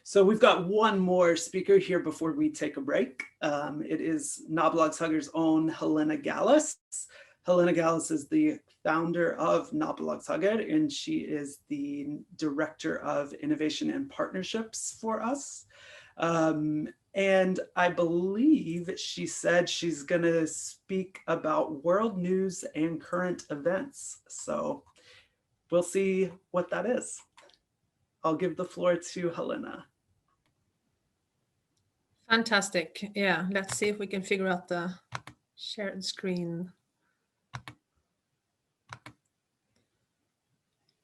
So we've got one more speaker here before we take a break. It is Nabolagshager's own Helene Gallis. Helene Gallis is the founder of Nabolagshager, and she is the Director of Innovation and Partnerships for us. And I believe she said she's going to speak about world news and current events. So we'll see what that is. I'll give the floor to Helena. Fantastic. Yeah, let's see if we can figure out the shared screen.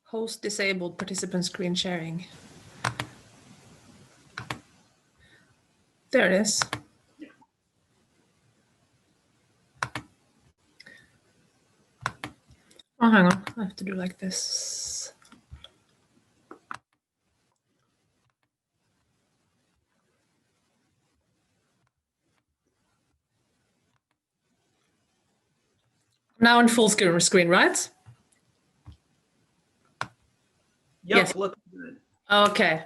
Host disabled, participant screen sharing. There it is. Oh, hang on. I have to do like this. Now in full screen, right? Yep, yes. Look good. Okay.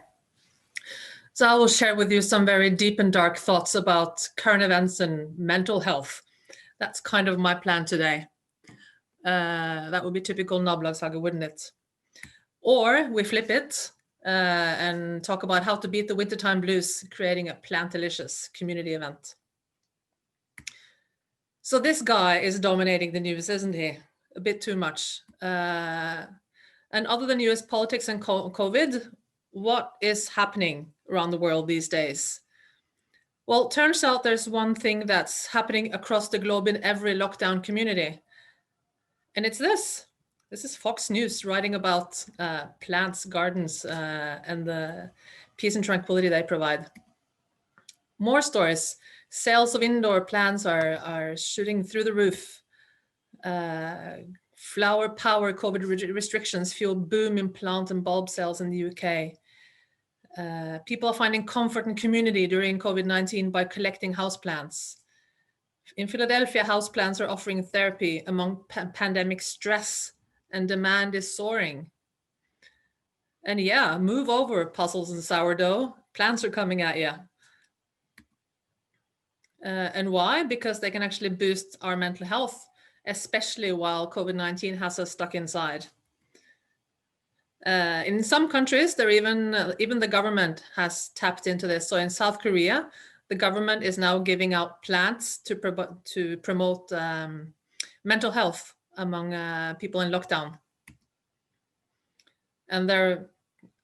So I will share with you some very deep and dark thoughts about current events and mental health. That's kind of my plan today. That would be typical Nabolagshager, wouldn't it? Or we flip it and talk about how to beat the wintertime blues, creating a plant-delicious community event. So this guy is dominating the news, isn't he? A bit too much. And other than US politics and COVID, what is happening around the world these days? Well, it turns out there's one thing that's happening across the globe in every lockdown community. And it's this. This is Fox News writing about plants, gardens, and the peace and tranquility they provide. More stories. Sales of indoor plants are shooting through the roof. Flower power COVID restrictions fuel boom in plant and bulb sales in the UK. People are finding comfort and community during COVID-19 by collecting houseplants. In Philadelphia, houseplants are offering therapy among pandemic stress, and demand is soaring. And yeah, move over, puzzles and sourdough. Plants are coming at you. And why? Because they can actually boost our mental health, especially while COVID-19 has us stuck inside. In some countries, even the government has tapped into this. So in South Korea, the government is now giving out plants to promote mental health among people in lockdown. And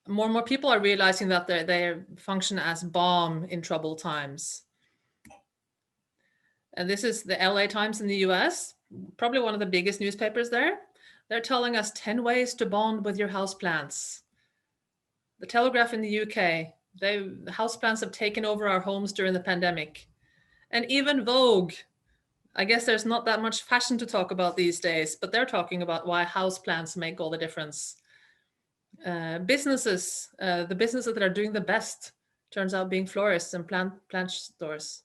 more and more people are realizing that they function as balm in troubled times. And this is the LA Times in the US, probably one of the biggest newspapers there. They're telling us 10 ways to bond with your houseplants. The Telegraph in the UK, the houseplants have taken over our homes during the pandemic. And even Vogue, I guess there's not that much fashion to talk about these days, but they're talking about why houseplants make all the difference. The businesses that are doing the best turns out being florists and plant stores.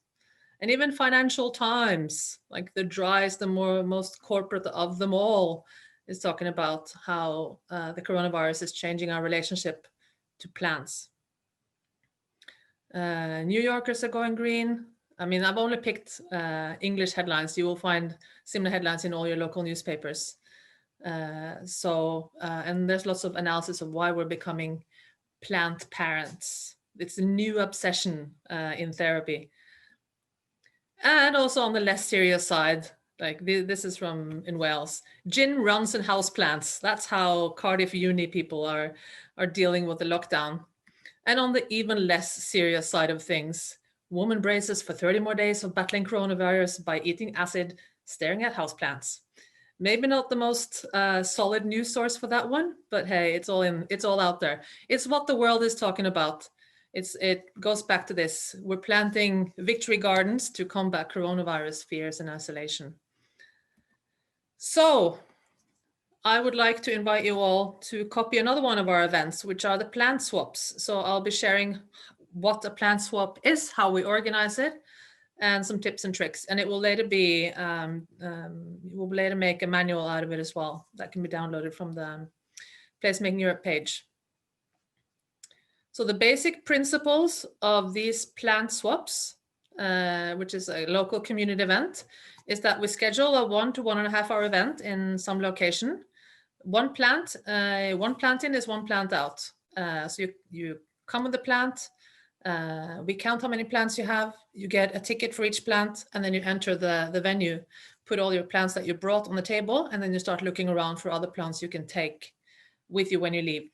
And even Financial Times, like the driest and most corporate of them all, is talking about how the coronavirus is changing our relationship to plants. New Yorkers are going green. I mean, I've only picked English headlines. You will find similar headlines in all your local newspapers. And there's lots of analysis of why we're becoming plant parents. It's a new obsession in therapy. And also on the less serious side, like this is in Wales, gin runs and houseplants. That's how Cardiff Uni people are dealing with the lockdown. And on the even less serious side of things, woman braces for 30 more days of battling coronavirus by eating acid, staring at houseplants. Maybe not the most solid news source for that one, but hey, it's all out there. It's what the world is talking about. It goes back to this. We're planting victory gardens to combat coronavirus fears and isolation. So I would like to invite you all to copy another one of our events, which are the plant swaps. So I'll be sharing what a plant swap is, how we organize it, and some tips and tricks. And it will later be, we'll later make a manual out of it as well that can be downloaded from the Placemaking Europe page. So the basic principles of these plant swaps, which is a local community event, is that we schedule a 1 to 1.5 hour event in some location. One plant in is one plant out. So you come with the plant, we count how many plants you have, you get a ticket for each plant, and then you enter the venue, put all your plants that you brought on the table, and then you start looking around for other plants you can take with you when you leave.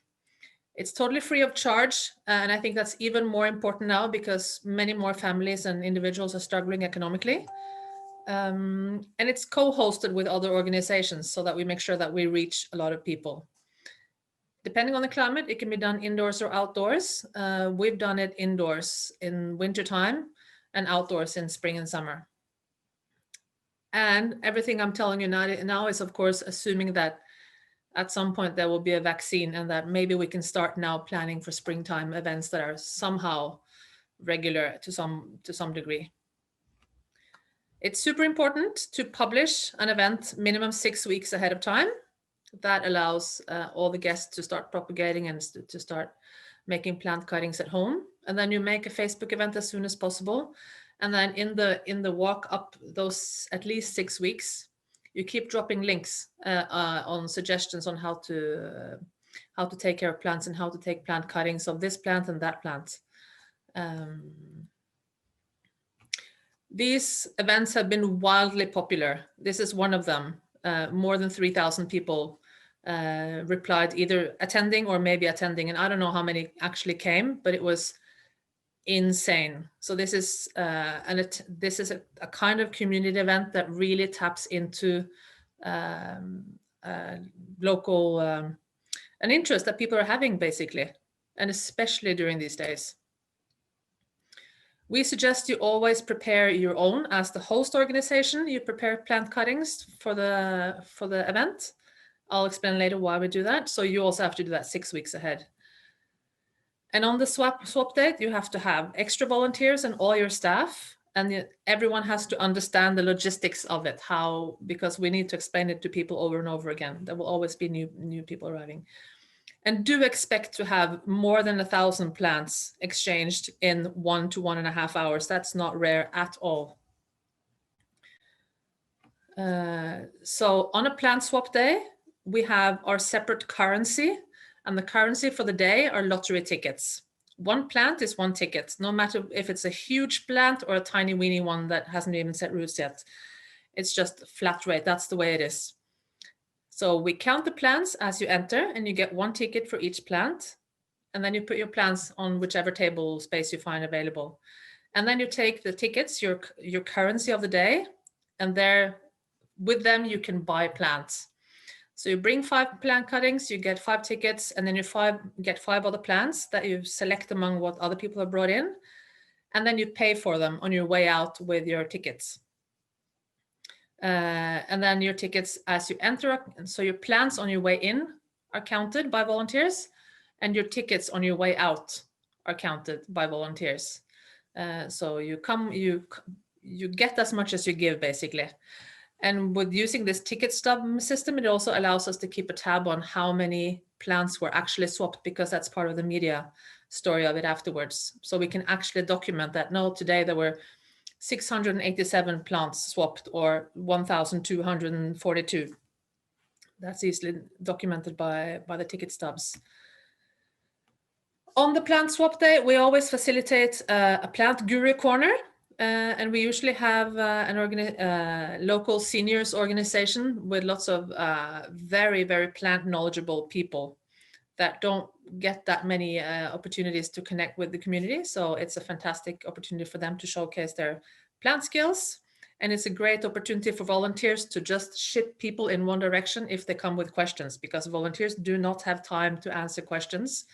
It's totally free of charge, and I think that's even more important now because many more families and individuals are struggling economically. And it's co-hosted with other organizations so that we make sure that we reach a lot of people. Depending on the climate, it can be done indoors or outdoors. We've done it indoors in wintertime and outdoors in spring and summer. And everything I'm telling you now is, of course, assuming that at some point there will be a vaccine and that maybe we can start now planning for springtime events that are somehow regular to some degree. It's super important to publish an event minimum 6 weeks ahead of time. That allows all the guests to start propagating and to start making plant cuttings at home. And then you make a Facebook event as soon as possible. And then in the walk up those at least 6 weeks, you keep dropping links on suggestions on how to take care of plants and how to take plant cuttings of this plant and that plant. These events have been wildly popular. This is one of them. More than 3,000 people replied either attending or maybe attending. And I don't know how many actually came, but it was insane. So this is a kind of community event that really taps into local an interest that people are having basically, and especially during these days. We suggest you always prepare your own. As the host organization, you prepare plant cuttings for the event. I'll explain later why we do that. So you also have to do that 6 weeks ahead. And on the swap date, you have to have extra volunteers and all your staff, and everyone has to understand the logistics of it, because we need to explain it to people over and over again. There will always be new people arriving. And do expect to have more than 1,000 plants exchanged in 1 to 1.5 hours. That's not rare at all. So on a plant swap day, we have our separate currency, and the currency for the day are lottery tickets. One plant is one ticket, no matter if it's a huge plant or a tiny weeny one that hasn't even set roots yet. It's just flat rate. That's the way it is. So we count the plants as you enter, and you get one ticket for each plant. And then you put your plants on whichever table space you find available. And then you take the tickets, your currency of the day, and with them you can buy plants. So you bring 5 plant cuttings, you get 5 tickets, and then you get 5 other plants that you select among what other people have brought in. And then you pay for them on your way out with your tickets. And then your tickets as you enter, so your plants on your way in are counted by volunteers, and your tickets on your way out are counted by volunteers. So you get as much as you give, basically. And with using this ticket stub system, it also allows us to keep a tab on how many plants were actually swapped, because that's part of the media story of it afterwards. So we can actually document that. No, today there were 687 plants swapped, or 1,242. That's easily documented by the ticket stubs. On the plant swap day, we always facilitate a plant guru corner. And we usually have an local seniors organization with lots of very, very plant knowledgeable people that don't get that many opportunities to connect with the community. So it's a fantastic opportunity for them to showcase their plant skills. And it's a great opportunity for volunteers to just ship people in one direction if they come with questions, because volunteers do not have time to answer questions.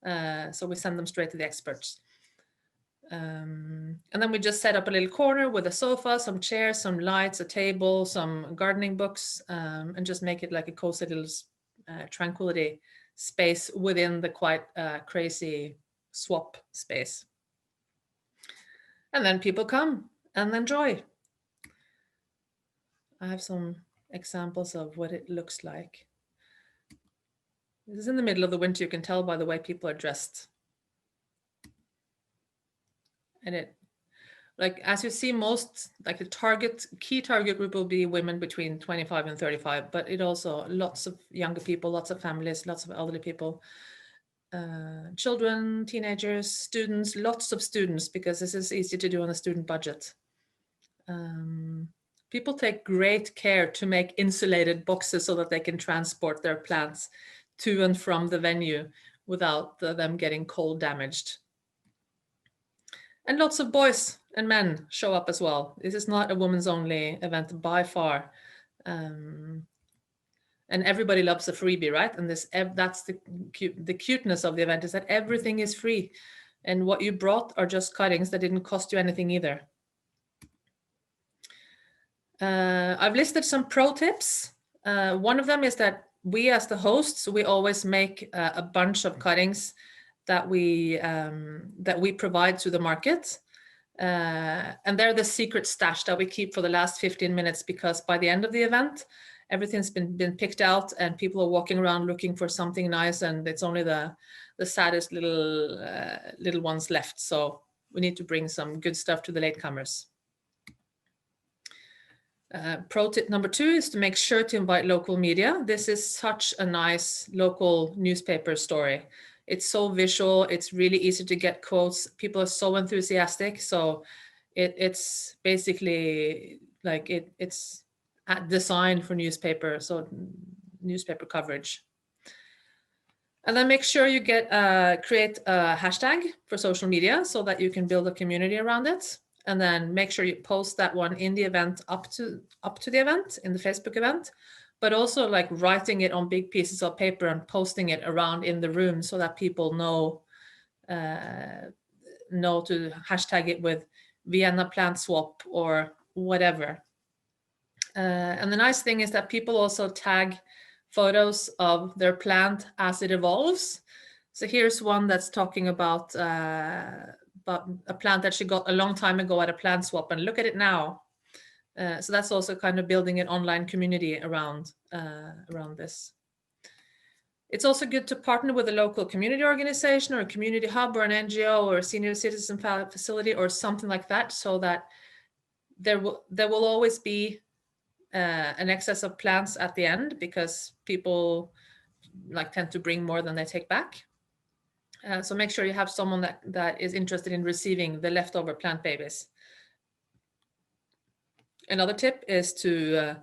So we send them straight to the experts. And then we just set up a little corner with a sofa, some chairs, some lights, a table, some gardening books, and just make it like a cozy little tranquility space within the quite crazy swap space. And then people come and enjoy. I have some examples of what it looks like. This is in the middle of the winter. You can tell by the way people are dressed. And it, like, as you see, most, like, the key target group will be women between 25 and 35, but it also lots of younger people, lots of families, lots of elderly people, children, teenagers, students, lots of students, because this is easy to do on a student budget. People take great care to make insulated boxes so that they can transport their plants to and from the venue without them getting cold damaged. And lots of boys and men show up as well. This is not a women's only event by far. And everybody loves a freebie, right? And that's the cuteness of the event, is that everything is free. And what you brought are just cuttings that didn't cost you anything either. I've listed some pro tips. One of them is that we, as the hosts, we always make a bunch of cuttings that we provide to the market. And they're the secret stash that we keep for the last 15 minutes, because by the end of the event, everything's been picked out and people are walking around looking for something nice, and it's only the saddest little ones left. So we need to bring some good stuff to the latecomers. Pro tip number 2 is to make sure to invite local media. This is such a nice local newspaper story. It's so visual. It's really easy to get quotes. People are so enthusiastic. So it's basically like it's designed for newspaper, so newspaper coverage. And then make sure you create a hashtag for social media so that you can build a community around it. And then make sure you post that one in the event up to the event, in the Facebook event, but also like writing it on big pieces of paper and posting it around in the room so that people know to hashtag it with Vienna plant swap or whatever. And the nice thing is that people also tag photos of their plant as it evolves. So here's one that's talking about a plant that she got a long time ago at a plant swap, and look at it now. So that's also kind of building an online community around this. It's also good to partner with a local community organization or a community hub or an NGO or a senior citizen facility or something like that, so that there will always be an excess of plants at the end, because people tend to bring more than they take back. So make sure you have someone that is interested in receiving the leftover plant babies. Another tip is to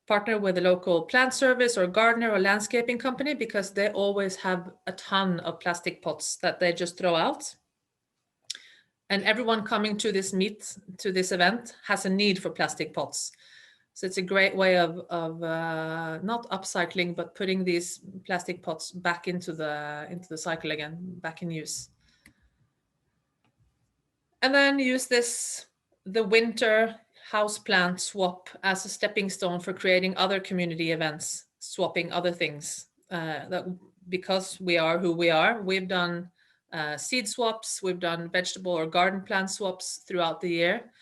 partner with a local plant service or gardener or landscaping company, because they always have a ton of plastic pots that they just throw out. And everyone coming to this event has a need for plastic pots. So it's a great way of not upcycling, but putting these plastic pots back into the cycle again, back in use. And then use the winter houseplant swap as a stepping stone for creating other community events, swapping other things. Because we are who we are, we've done seed swaps, we've done vegetable or garden plant swaps throughout the year.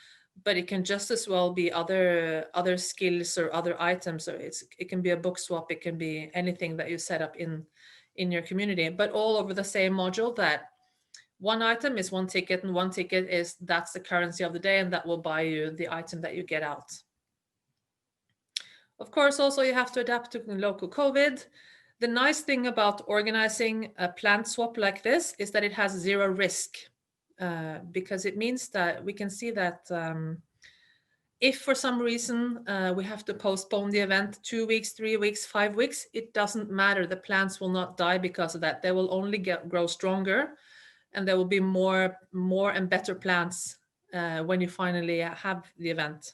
But it can just as well be other skills or other items. Or it can be a book swap. It can be anything that you set up in your community, but all over the same module, that one item is one ticket, and one ticket that's the currency of the day, and that will buy you the item that you get out. Of course, also you have to adapt to local COVID. The nice thing about organizing a plant swap like this is that it has zero risk. Because it means that we can see that if for some reason we have to postpone the event 2 weeks, 3 weeks, 5 weeks, it doesn't matter. The plants will not die because of that. They will only grow stronger, and there will be more and better plants when you finally have the event.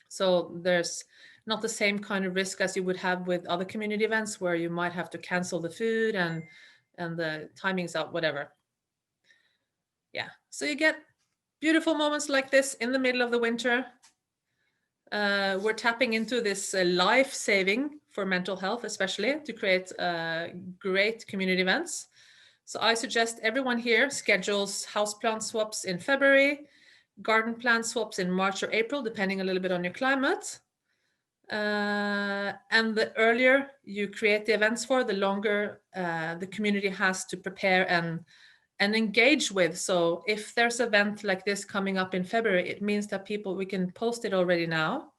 So there's not the same kind of risk as you would have with other community events, where you might have to cancel the food and the timings out, whatever. Yeah, so you get beautiful moments like this in the middle of the winter. We're tapping into this life-saving for mental health, especially, to create great community events. So I suggest everyone here schedules houseplant swaps in February, garden plant swaps in March or April, depending a little bit on your climate. And the earlier you create the events for, the longer the community has to prepare and engage with. So if there's an event like this coming up in February, it means that we can post it already now,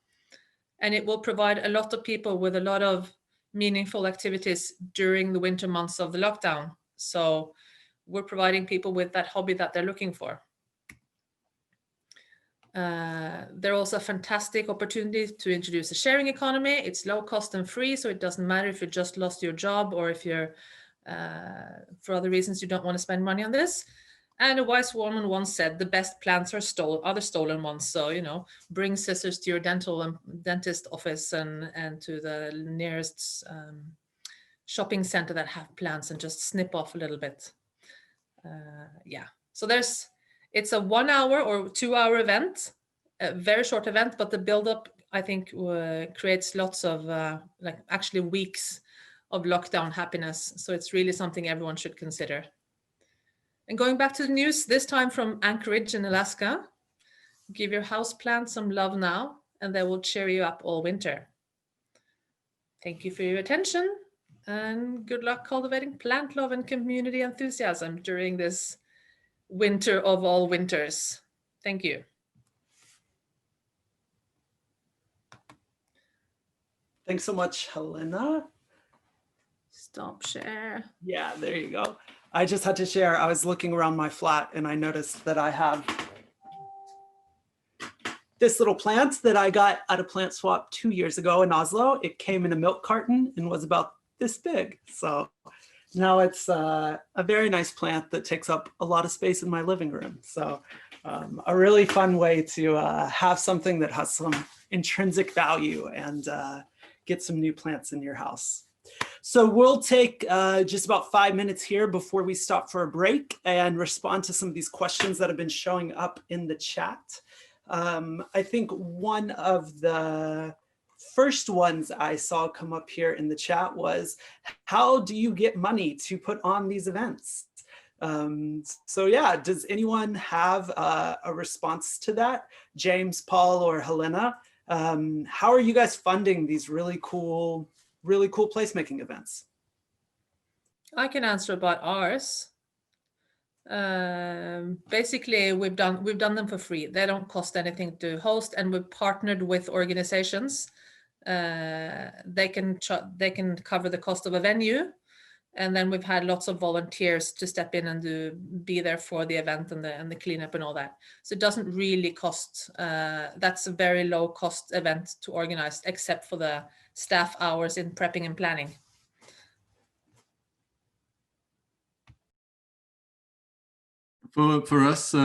and it will provide a lot of people with a lot of meaningful activities during the winter months of the lockdown. So we're providing people with that hobby that they're looking for. There are also fantastic opportunities to introduce a sharing economy. It's low cost and free, so it doesn't matter if you just lost your job or if you're, for other reasons, you don't want to spend money on this. And a wise woman once said, the best plants are the stolen ones. So, you know, bring scissors to your dentist office and to the nearest shopping center that have plants and just snip off a little bit. Yeah, so it's a 1 hour or 2 hour event, a very short event, but the build-up, I think, creates lots of, like actually weeks of lockdown happiness. So it's really something everyone should consider. And going back to the news, this time from Anchorage in Alaska, give your houseplants some love now, and they will cheer you up all winter. Thank you for your attention, and good luck cultivating plant love and community enthusiasm during this winter of all winters. Thank you. Thanks so much, Helena. Stop share. Yeah, there you go. I just had to share. I was looking around my flat and I noticed that I have this little plant that I got at a plant swap 2 years ago in Oslo. It came in a milk carton and was about this big. So now it's a very nice plant that takes up a lot of space in my living room. So a really fun way to have something that has some intrinsic value and get some new plants in your house. So we'll take just about 5 minutes here before we stop for a break and respond to some of these questions that have been showing up in the chat. I think one of the first ones I saw come up here in the chat was, how do you get money to put on these events? So yeah, does anyone have a response to that? James, Paul, or Helena? How are you guys funding these really cool placemaking events? I can answer about ours. Basically, we've done them for free. They don't cost anything to host, and we've partnered with organizations. They can cover the cost of a venue, and then we've had lots of volunteers to step in and be there for the event and the cleanup and all that. So it doesn't really cost. That's a very low cost event to organize, except for the staff hours in prepping and planning. For us,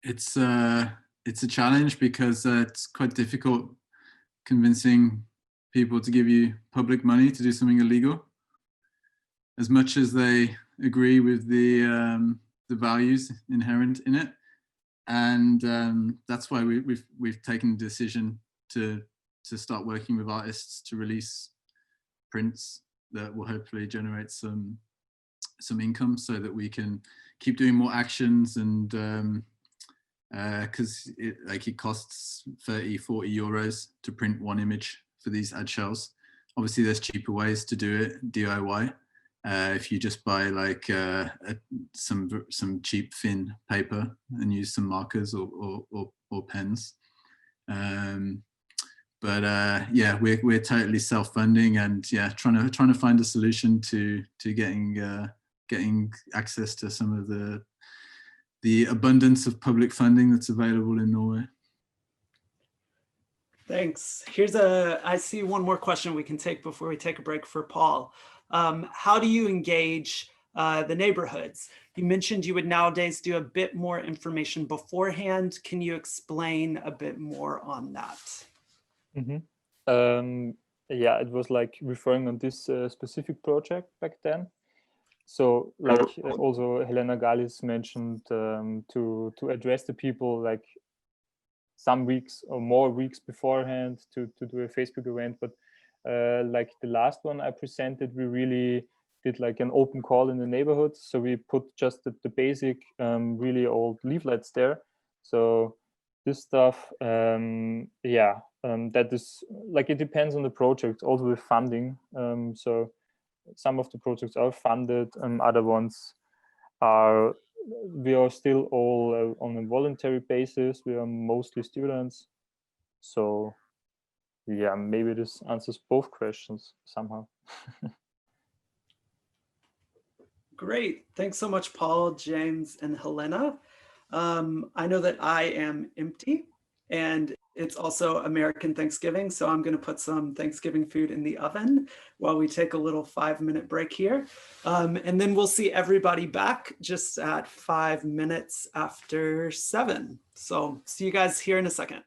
it's a challenge because it's quite difficult convincing people to give you public money to do something illegal, as much as they agree with the values inherent in it. And that's why we've taken the decision to start working with artists to release prints that will hopefully generate some income, so that we can keep doing more actions. And because it costs 30-40 euros to print one image for these ad shells. Obviously there's cheaper ways to do it, DIY. If you just buy like some cheap thin paper and use some markers or pens. But yeah, we're totally self-funding, and yeah, trying to find a solution to getting access to some of the abundance of public funding that's available in Norway. Thanks. I see one more question we can take before we take a break for Paul. How do you engage the neighborhoods? You mentioned you would nowadays do a bit more information beforehand. Can you explain a bit more on that? Mm-hmm. Yeah, it was like referring on this specific project back then. So like also Helene Gallis mentioned, to address the people like some weeks or more weeks beforehand to do a Facebook event. But like the last one I presented, we really did like an open call in the neighborhood. So we put just the basic, really old leaflets there. So this stuff, yeah, that is like, it depends on the project, also with funding. So some of the projects are funded, other ones we are still all on a voluntary basis. We are mostly students. So yeah, maybe this answers both questions somehow. Great. Thanks so much, Paul, James, and Helena. I know that I am empty, and it's also American Thanksgiving, so I'm going to put some Thanksgiving food in the oven while we take a little 5-minute break here. And then we'll see everybody back just at 5 minutes after 7. So see you guys here in a second.